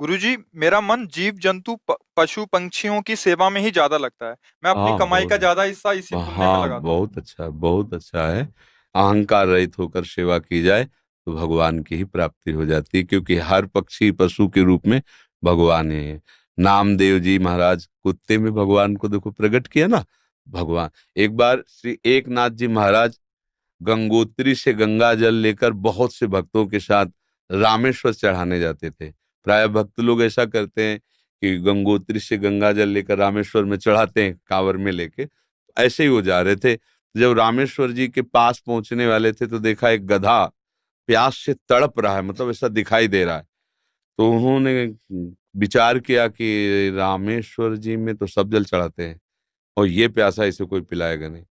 गुरुजी, मेरा मन जीव जंतु पशु पंछियों की सेवा में ही ज्यादा लगता है। मैं अपनी हाँ, कमाई का बहुत। ज्यादा हिस्सा इसी पुण्य में हाँ, लगाता हूँ। बहुत अच्छा, बहुत अच्छा है। अहंकार रहित होकर सेवा की जाए तो भगवान की ही प्राप्ति हो जाती है, क्योंकि हर पक्षी पशु के रूप में भगवान ही है। नामदेव जी महाराज कुत्ते में भगवान को देखो प्रकट किया ना। भगवान एक बार श्री एकनाथ जी महाराज गंगोत्री से गंगा जल लेकर बहुत से भक्तों के साथ रामेश्वर चढ़ाने जाते थे। प्राय भक्त लोग ऐसा करते हैं कि गंगोत्री से गंगा जल लेकर रामेश्वर में चढ़ाते हैं कांवर में लेके। ऐसे ही वो जा रहे थे, जब रामेश्वर जी के पास पहुंचने वाले थे तो देखा एक गधा प्यास से तड़प रहा है, मतलब ऐसा दिखाई दे रहा है। तो उन्होंने विचार किया कि रामेश्वर जी में तो सब जल चढ़ाते हैं और ये प्यासा इसे कोई पिलाएगा नहीं।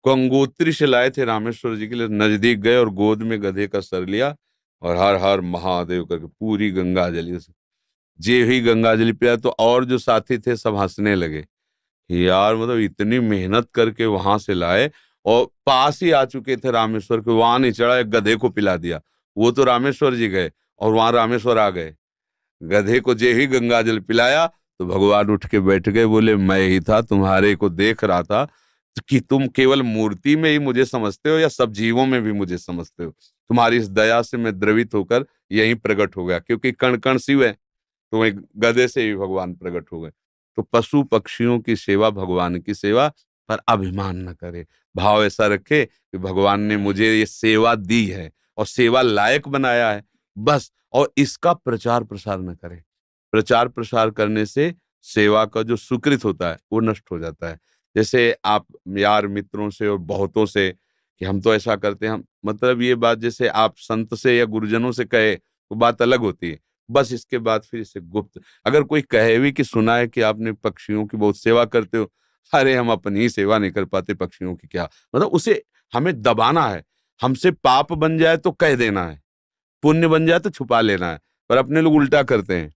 गंगोत्री से लाए थे रामेश्वर जी के लिए, नजदीक गए और गोद में गधे का सर लिया और हर हर महादेव करके पूरी गंगा जली उसे। जे ही गंगा जली पिया तो और जो साथी थे सब हंसने लगे। यार मतलब इतनी मेहनत करके वहां से लाए और पास ही आ चुके थे रामेश्वर के, वहां नहीं चढ़ा, एक गधे को पिला दिया। वो तो रामेश्वर जी गए और वहां रामेश्वर आ गए। गधे को जे ही गंगा जल पिलाया तो भगवान उठ के बैठ गए, बोले मैं ही था, तुम्हारे को देख रहा था कि तुम केवल मूर्ति में ही मुझे समझते हो या सब जीवों में भी मुझे समझते हो। तुम्हारी इस दया से मैं द्रवित होकर यहीं प्रकट हो गया, क्योंकि कण कण शिव है। तो वही गधे से ही भगवान प्रकट हो गए। तो पशु पक्षियों की सेवा भगवान की सेवा, पर अभिमान न करे। भाव ऐसा रखे कि भगवान ने मुझे ये सेवा दी है और सेवा लायक बनाया है, बस। और इसका प्रचार प्रसार न करे। प्रचार प्रसार करने से सेवा का जो सुकृत होता है वो नष्ट हो जाता है। जैसे आप यार मित्रों से और बहुतों से कि हम तो ऐसा करते हैं, हम मतलब ये बात जैसे आप संत से या गुरुजनों से कहे तो बात अलग होती है। बस इसके बाद फिर इसे गुप्त अगर कोई कहे भी कि सुना है कि आपने पक्षियों की बहुत सेवा करते हो, अरे हम अपनी ही सेवा नहीं कर पाते, पक्षियों की क्या। मतलब उसे हमें दबाना है। हमसे पाप बन जाए तो कह देना है, पुण्य बन जाए तो छुपा लेना है। पर अपने लोग उल्टा करते हैं,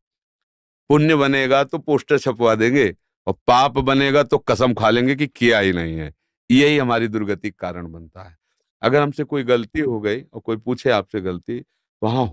पुण्य बनेगा तो पोस्टर छपवा देंगे और पाप बनेगा तो कसम खा लेंगे कि किया ही नहीं है। यही हमारी दुर्गति का कारण बनता है। अगर हमसे कोई गलती हो गई और कोई पूछे आपसे गलती, वहां